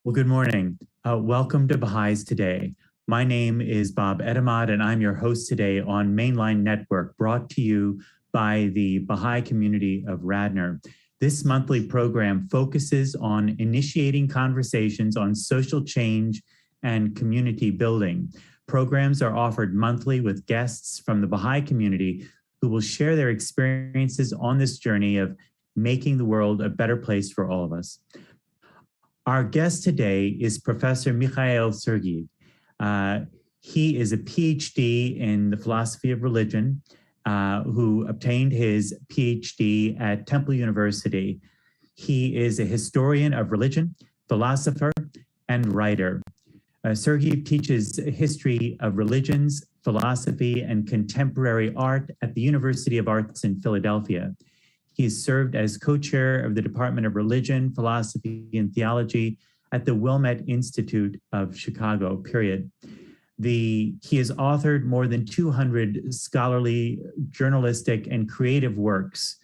Well, good morning. Welcome to Baha'is Today. My name is Bob Etemad, and I'm your host today on Mainline Network, brought to you by the Baha'i community of Radnor. This monthly program focuses on initiating conversations on social change and community building. Programs are offered monthly with guests from the Baha'i community who will share their experiences on this journey of making the world a better place for all of us. Our guest today is Professor Mikhail Sergeev. He is a PhD in the philosophy of religion, who obtained his PhD at Temple University. He is a historian of religion, philosopher, and writer. Sergeev teaches history of religions, philosophy, and contemporary art at the University of Arts in Philadelphia. He has served as co-chair of the Department of Religion, Philosophy, and Theology at the Wilmette Institute of Chicago, period. He has authored more than 200 scholarly, journalistic, and creative works.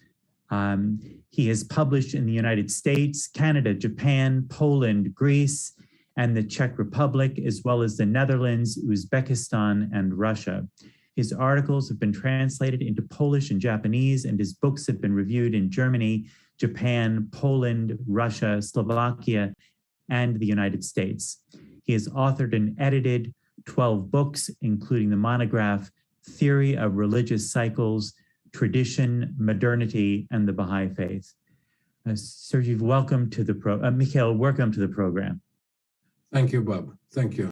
He has published in the United States, Canada, Japan, Poland, Greece, and the Czech Republic, as well as the Netherlands, Uzbekistan, and Russia. His articles have been translated into Polish and Japanese, and his books have been reviewed in Germany, Japan, Poland, Russia, Slovakia, and the United States. He has authored and edited 12 books, including the monograph Theory of Religious Cycles, Tradition, Modernity, and the Baha'i Faith. Sergeev, welcome to the Mikhail, welcome to the program. Thank you, Bob. Thank you.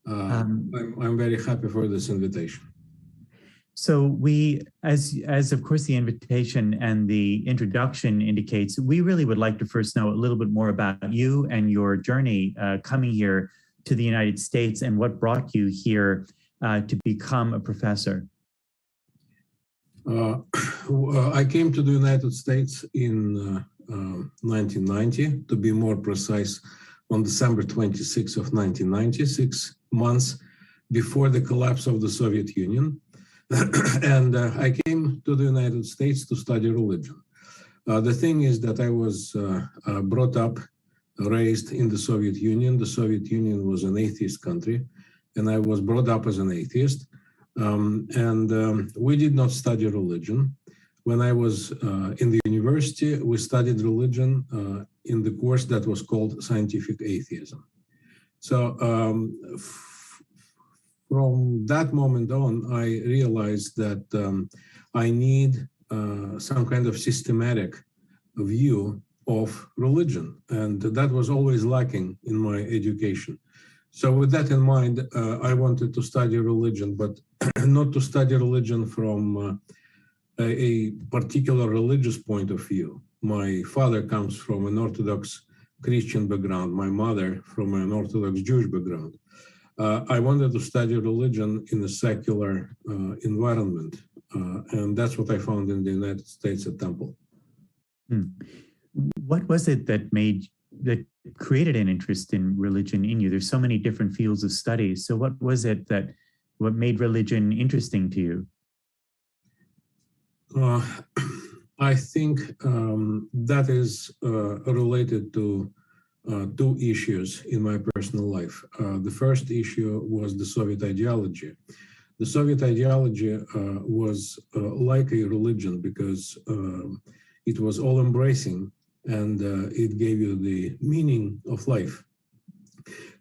I'm very happy for this invitation. So we, as of course the invitation and the introduction indicates, we really would like to first know a little bit more about you and your journey coming here to the United States and what brought you here to become a professor. I came to the United States in 1990, to be more precise, on December 26 of 1990, 6 months before the collapse of the Soviet Union. And I came to the United States to study religion. The thing is that I was brought up, raised in the Soviet Union. The Soviet Union was an atheist country, and I was brought up as an atheist. We did not study religion. When I was in the university, we studied religion in the course that was called scientific atheism. So from that moment on, I realized that I need some kind of systematic view of religion, and that was always lacking in my education. So with that in mind, I wanted to study religion, but not to study religion from a particular religious point of view. My father comes from an Orthodox Christian background, my mother from an Orthodox Jewish background. I wanted to study religion in a secular environment, and that's what I found in the United States at Temple. What was it that created an interest in religion in you? There's so many different fields of study. So what was it what made religion interesting to you? I think that is related to two issues in my personal life. The first issue was the Soviet ideology. The Soviet ideology was like a religion because it was all-embracing, and it gave you the meaning of life.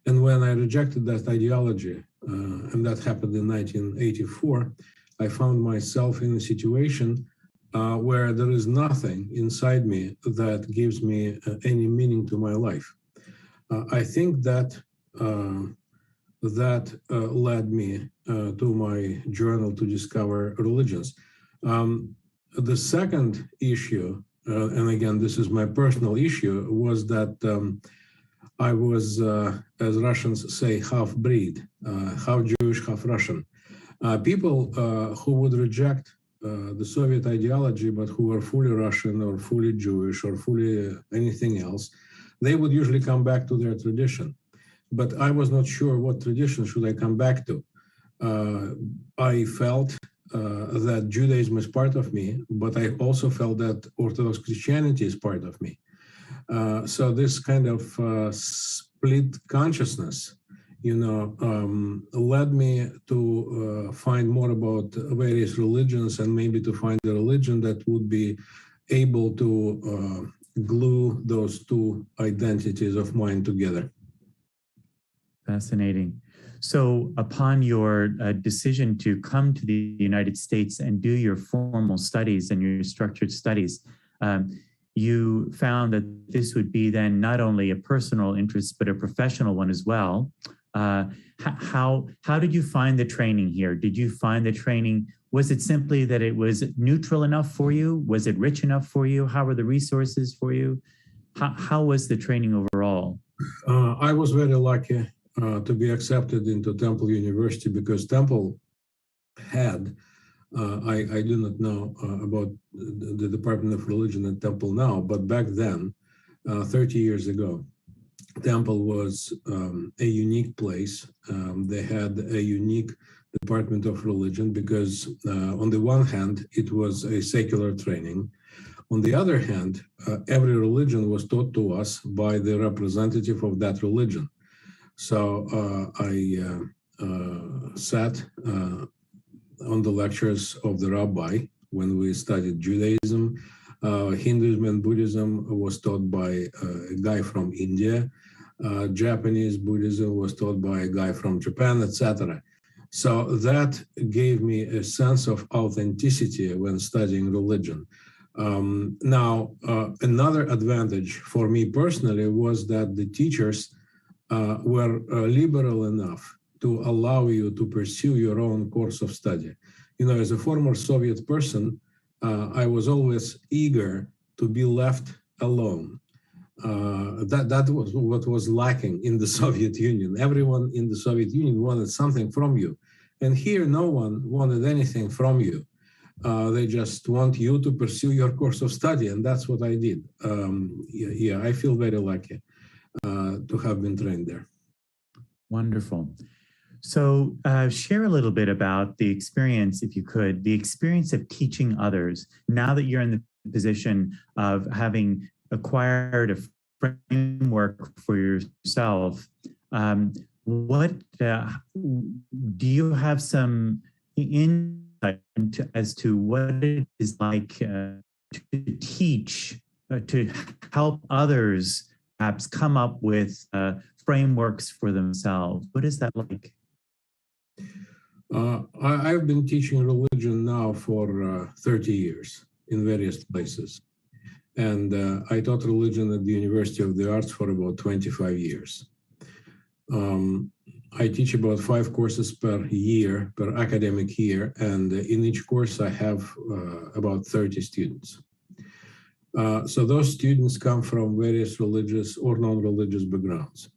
And when I rejected that ideology, and that happened in 1984, I found myself in a situation where there is nothing inside me that gives me any meaning to my life. I think that led me to my journal to discover religions. The second issue, and again, this is my personal issue, was that I was, as Russians say, half-breed, half Jewish, half Russian. People who would reject the Soviet ideology, but who were fully Russian or fully Jewish or fully anything else, they would usually come back to their tradition. But I was not sure what tradition should I come back to. I felt that Judaism is part of me, but I also felt that Orthodox Christianity is part of me. So this kind of split consciousness, led me to find more about various religions and maybe to find a religion that would be able to glue those two identities of mine together. Fascinating. So upon your decision to come to the United States and do your formal studies and your structured studies, you found that this would be then not only a personal interest, but a professional one as well. How did you find the training here? Did you find the training, was it simply that it was neutral enough for you? Was it rich enough for you? How were the resources for you? How was the training overall? I was very lucky to be accepted into Temple University because Temple had, I do not know about the Department of Religion at Temple now, but back then, 30 years ago, Temple was a unique place. They had a unique Department of Religion because on the one hand, it was a secular training. On the other hand, every religion was taught to us by the representative of that religion. So I sat on the lectures of the rabbi when we studied Judaism. Hinduism and Buddhism was taught by a guy from India. Japanese Buddhism was taught by a guy from Japan, etc. So that gave me a sense of authenticity when studying religion. Now, another advantage for me personally was that the teachers were liberal enough to allow you to pursue your own course of study. As a former Soviet person, I was always eager to be left alone. That was what was lacking in the Soviet Union. Everyone in the Soviet Union wanted something from you. And here, no one wanted anything from you. They just want you to pursue your course of study. And that's what I did. I feel very lucky to have been trained there. Wonderful. So share a little bit about the experience, if you could, the experience of teaching others. Now that you're in the position of having acquired a framework for yourself, what do you have some insight as to what it is like to teach, to help others perhaps come up with frameworks for themselves? What is that like? I've been teaching religion now for 30 years in various places. And I taught religion at the University of the Arts for about 25 years. I teach about 5 courses per year, per academic year, and in each course I have about 30 students. So those students come from various religious or non-religious backgrounds.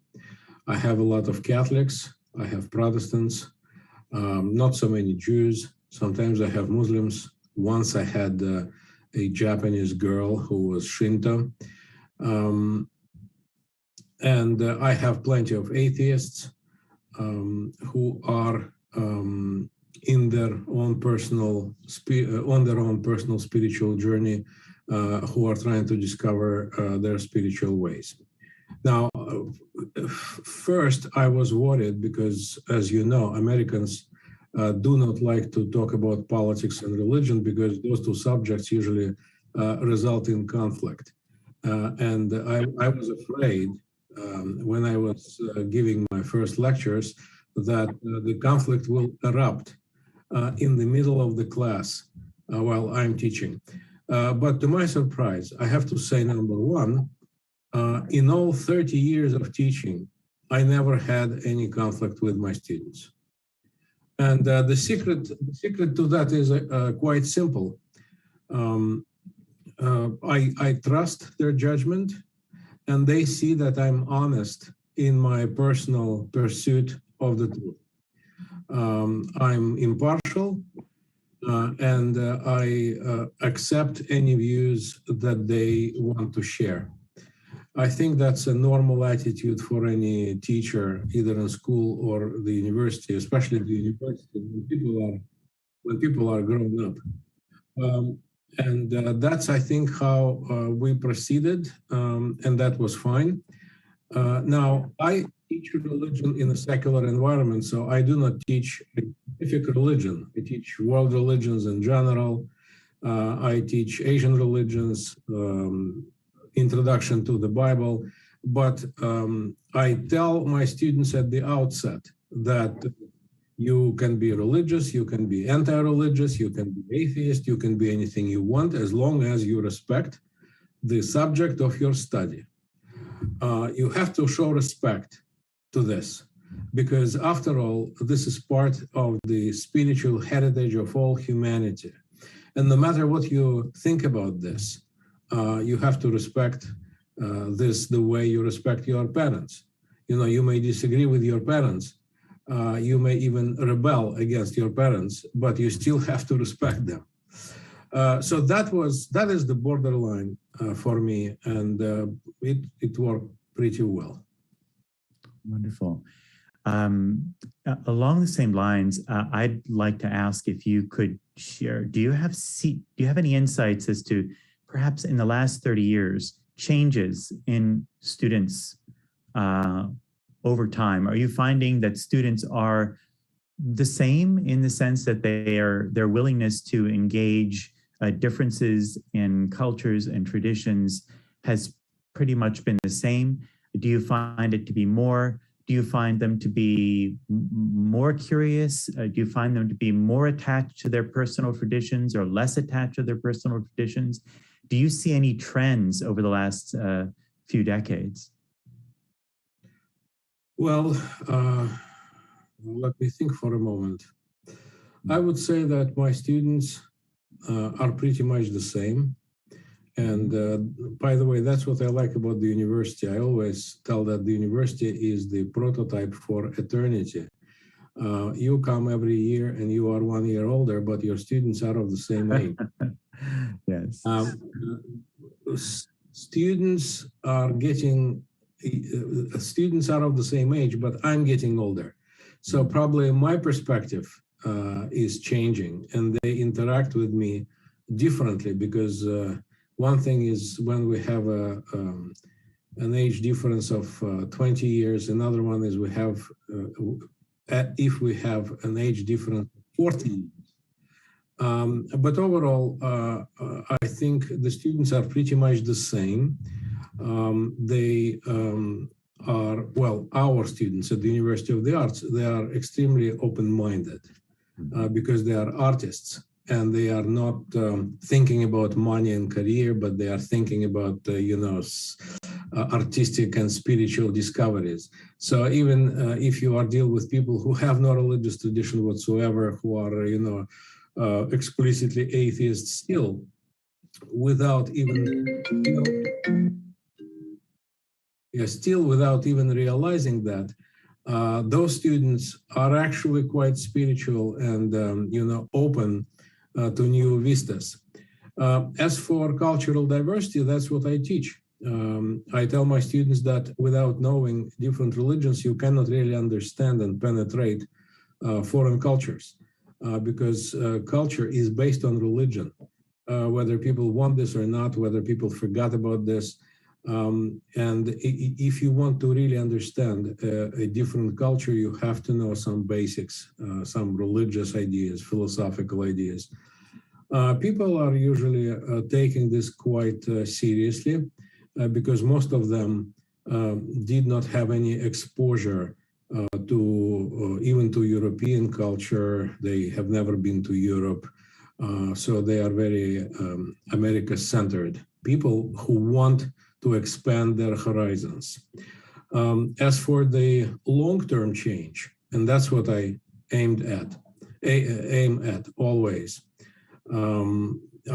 I have a lot of Catholics, I have Protestants, not so many Jews. Sometimes I have Muslims. Once I had a Japanese girl who was Shinto. And I have plenty of atheists who are in their own personal spiritual journey, who are trying to discover their spiritual ways. Now, first I was worried because, as you know, Americans do not like to talk about politics and religion because those two subjects usually result in conflict. And I was afraid when I was giving my first lectures that the conflict will erupt in the middle of the class while I'm teaching. But to my surprise, I have to say, number one, in all 30 years of teaching, I never had any conflict with my students. And the secret to that is quite simple. I trust their judgment, and they see that I'm honest in my personal pursuit of the truth. I'm impartial, and I accept any views that they want to share. I think that's a normal attitude for any teacher, either in school or the university, especially the university, when people are grown up. And that's, I think, how we proceeded, and that was fine. Now, I teach religion in a secular environment, so I do not teach a specific religion. I teach world religions in general. I teach Asian religions, introduction to the Bible, but I tell my students at the outset that you can be religious, you can be anti-religious, you can be atheist, you can be anything you want as long as you respect the subject of your study. You have to show respect to this because after all, this is part of the spiritual heritage of all humanity. And no matter what you think about this, you have to respect this the way you respect your parents. You know, you may disagree with your parents, you may even rebel against your parents, but you still have to respect them. So that is the borderline for me, and it worked pretty well. Wonderful. Along the same lines, I'd like to ask if you could share, do you have any insights as to perhaps in the last 30 years, changes in students over time? Are you finding that students are the same in the sense that their willingness to engage differences in cultures and traditions has pretty much been the same? Do you find it to be more? Do you find them to be more curious? Do you find them to be more attached to their personal traditions or less attached to their personal traditions? Do you see any trends over the last few decades? Well, let me think for a moment. I would say that my students are pretty much the same. And by the way, that's what I like about the university. I always tell that the university is the prototype for eternity. You come every year and you are 1 year older, but your students are of the same age. Yes. Students are of the same age, but I'm getting older. So probably my perspective is changing and they interact with me differently because one thing is when we have an age difference of 20 years, another one is we have, if we have an age difference of 40 years. But overall, I think the students are pretty much the same. They are, well, our students at the University of the Arts, they are extremely open-minded because they are artists. And they are not thinking about money and career, but they are thinking about, artistic and spiritual discoveries. So even if you are dealing with people who have no religious tradition whatsoever, who are, explicitly atheists still, without even, without even realizing that, those students are actually quite spiritual and, open to new vistas. As for cultural diversity, that's what I teach. I tell my students that without knowing different religions, you cannot really understand and penetrate foreign cultures because culture is based on religion. Whether people want this or not, whether people forgot about this. And if you want to really understand a different culture, you have to know some basics, some religious ideas, philosophical ideas. People are usually taking this quite seriously because most of them did not have any exposure to even to European culture. They have never been to Europe. So they are very America-centered people who want to expand their horizons. As for the long-term change, and that's what I aim at always.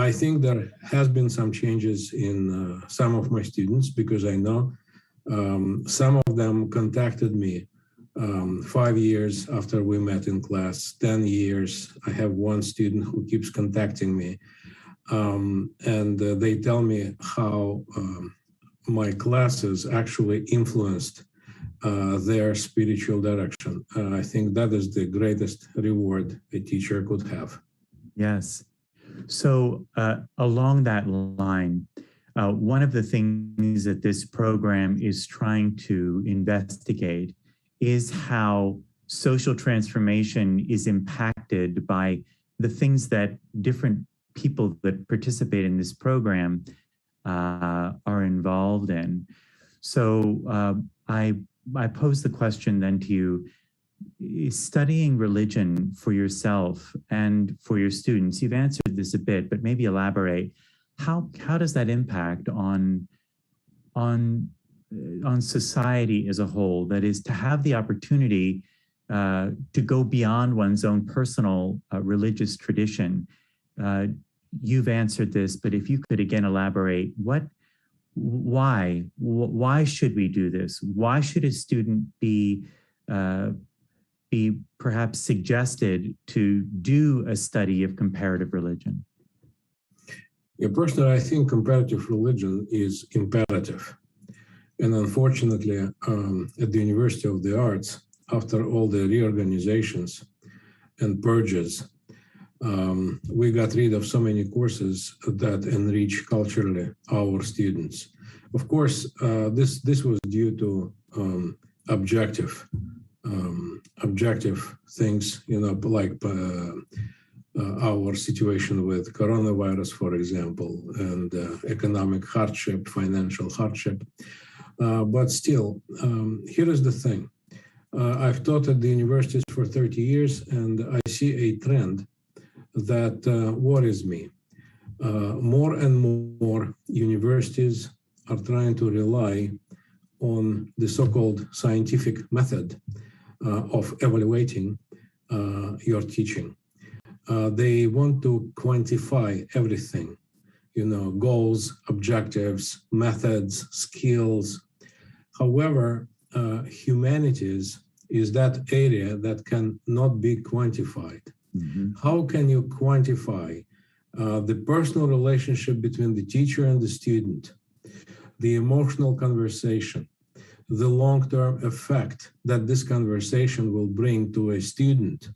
I think there has been some changes in some of my students because I know some of them contacted me 5 years after we met in class, 10 years. I have one student who keeps contacting me and they tell me how my classes actually influenced their spiritual direction. I think that is the greatest reward a teacher could have. Yes. So along that line, One of the things that this program is trying to investigate is how social transformation is impacted by the things that different people that participate in this program are involved in. So I pose the question then to you: is studying religion for yourself and for your students, you've answered this a bit, but maybe elaborate. How does that impact on society as a whole? That is, to have the opportunity to go beyond one's own personal religious tradition. You've answered this, but if you could again elaborate, why should we do this? Why should a student be perhaps suggested to do a study of comparative religion? Yeah, personally, I think comparative religion is imperative. And unfortunately, at the University of the Arts, after all the reorganizations and purges, we got rid of so many courses that enrich culturally our students. Of course, this was due to objective things, like our situation with coronavirus, for example, and economic hardship, financial hardship. But still, here is the thing. I've taught at the universities for 30 years, and I see a trend that worries me. More and more universities are trying to rely on the so-called scientific method of evaluating your teaching. They want to quantify everything, goals, objectives, methods, skills. However, humanities is that area that cannot be quantified. Mm-hmm. How can you quantify the personal relationship between the teacher and the student, the emotional conversation, the long-term effect that this conversation will bring to a student?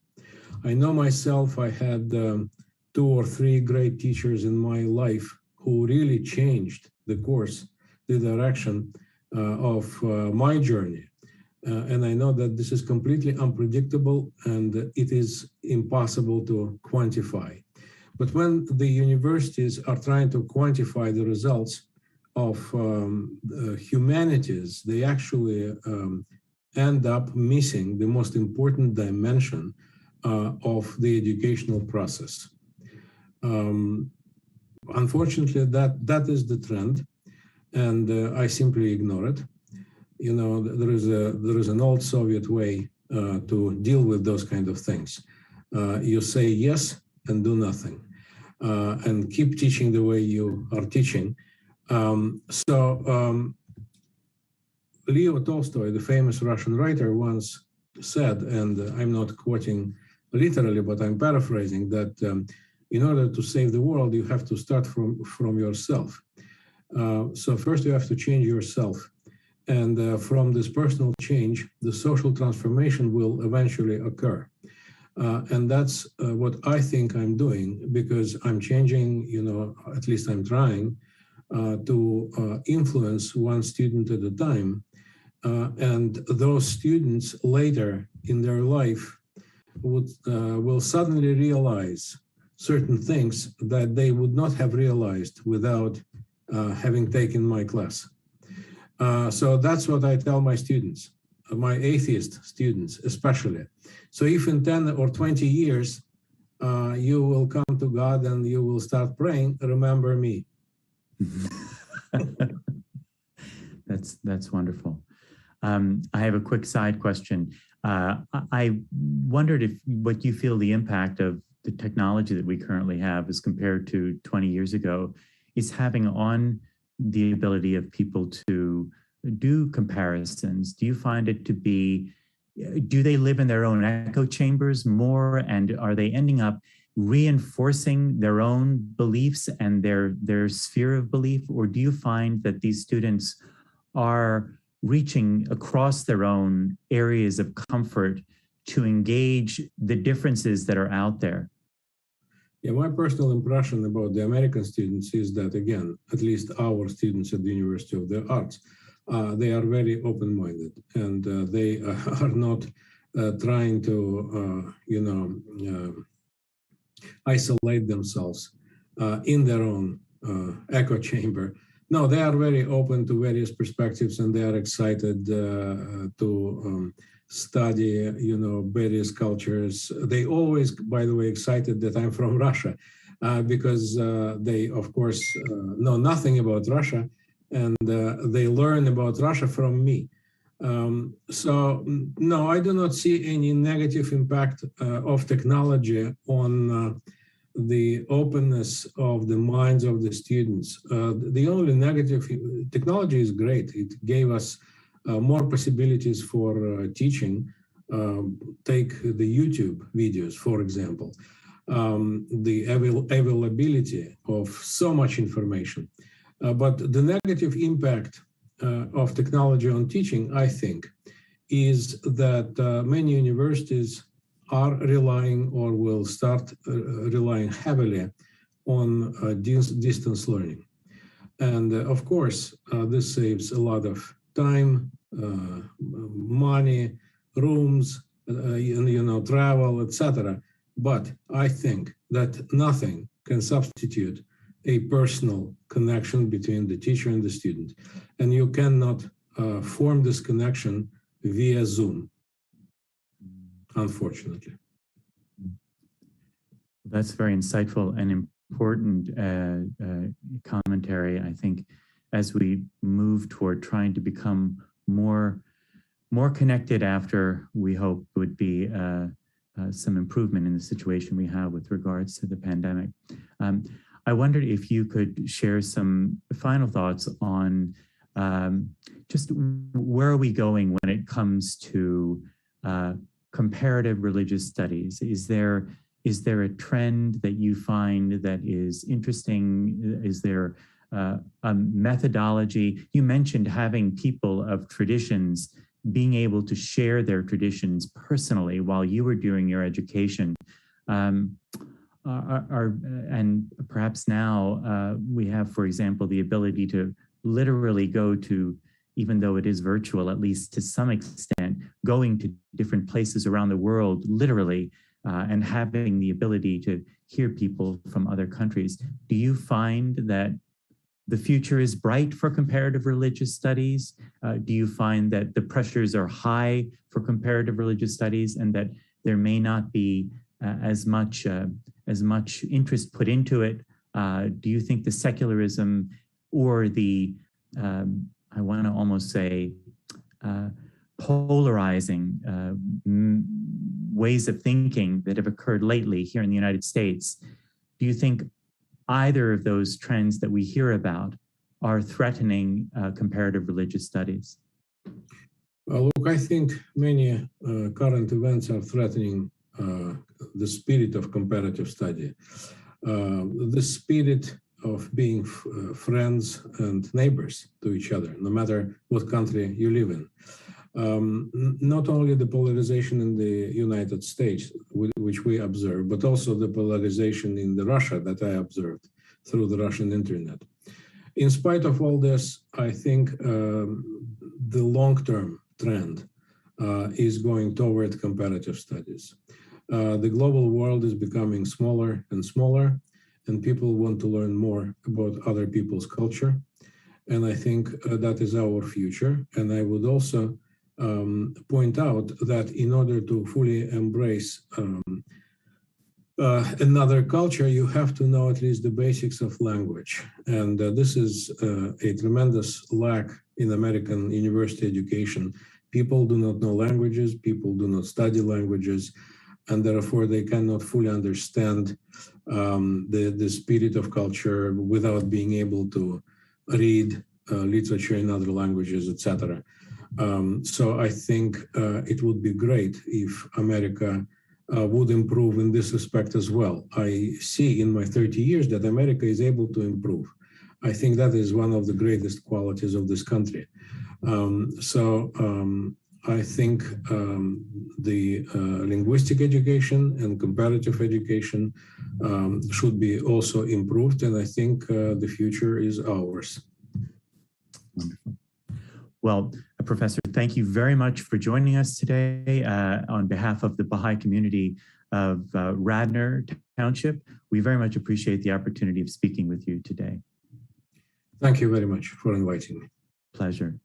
I know myself, I had 2 or 3 great teachers in my life who really changed the course, the direction of my journey. And I know that this is completely unpredictable and it is impossible to quantify. But when the universities are trying to quantify the results of humanities, they actually end up missing the most important dimension of the educational process. Unfortunately, that is the trend, and I simply ignore it. There is an old Soviet way to deal with those kind of things. You say yes and do nothing, and keep teaching the way you are teaching. Leo Tolstoy, the famous Russian writer, once said, and I'm not quoting literally, but I'm paraphrasing, that in order to save the world, you have to start from yourself. So first you have to change yourself. And from this personal change, the social transformation will eventually occur. And that's what I think I'm doing, because I'm changing, at least I'm trying to influence one student at a time. And those students later in their life will suddenly realize certain things that they would not have realized without having taken my class. So that's what I tell my students, my atheist students especially. So if in 10 or 20 years you will come to God and you will start praying, remember me. That's wonderful. I have a quick side question. I wondered what you feel the impact of the technology that we currently have as compared to 20 years ago is having on the ability of people to do comparisons. Do you find it to be, do they live in their own echo chambers more, and are they ending up reinforcing their own beliefs and their sphere of belief? Or do you find that these students are reaching across their own areas of comfort to engage the differences that are out there? Yeah, my personal impression about the American students is that, again, at least our students at the University of the Arts, they are very open-minded, and they are not trying to, isolate themselves in their own echo chamber. No, they are very open to various perspectives, and they are excited to study, various cultures. They always, by the way, excited that I'm from Russia, because they, of course, know nothing about Russia, and they learn about Russia from me. So no, I do not see any negative impact of technology on the openness of the minds of the students. The only negative, technology is great. It gave us more possibilities for teaching. Take the YouTube videos, for example, the availability of so much information. But the negative impact of technology on teaching, I think, is that many universities are relying or will start relying heavily on distance learning. And of course, this saves a lot of time, money, rooms, travel, etc. But I think that nothing can substitute a personal connection between the teacher and the student. And you cannot form this connection via Zoom, unfortunately. That's very insightful and important commentary, I think, as we move toward trying to become more connected after, we hope, would be some improvement in the situation we have with regards to the pandemic. I wondered if you could share some final thoughts on just where are we going when it comes to comparative religious studies? Is there a trend that you find that is interesting? Is there a methodology? You mentioned having people of traditions being able to share their traditions personally while you were doing your education. And perhaps now we have, for example, the ability to literally go to, even though it is virtual, at least to some extent, going to different places around the world, literally, and having the ability to hear people from other countries. Do you find that the future is bright for comparative religious studies? Do you find that the pressures are high for comparative religious studies and that there may not be as much interest put into it? Do you think the secularism or the, I want to almost say, polarizing ways of thinking that have occurred lately here in the United States, do you think either of those trends that we hear about are threatening comparative religious studies? Look, I think many current events are threatening the spirit of comparative study. The spirit of being friends and neighbors to each other, no matter what country you live in. Not only the polarization in the United States, which we observe, but also the polarization in Russia that I observed through the Russian internet. In spite of all this, I think the long-term trend is going toward comparative studies. The global world is becoming smaller and smaller, and people want to learn more about other people's culture. And I think that is our future. And I would also point out that in order to fully embrace another culture, you have to know at least the basics of language. And this is a tremendous lack in American university education. People do not know languages, people do not study languages, and therefore they cannot fully understand the spirit of culture without being able to read literature in other languages, etc. So I think it would be great if America would improve in this respect as well. I see in my 30 years that America is able to improve. I think that is one of the greatest qualities of this country. I think the linguistic education and comparative education should be also improved, and I think the future is ours. Wonderful. Well, Professor, thank you very much for joining us today on behalf of the Baha'i community of Radnor Township. We very much appreciate the opportunity of speaking with you today. Thank you very much for inviting me. Pleasure.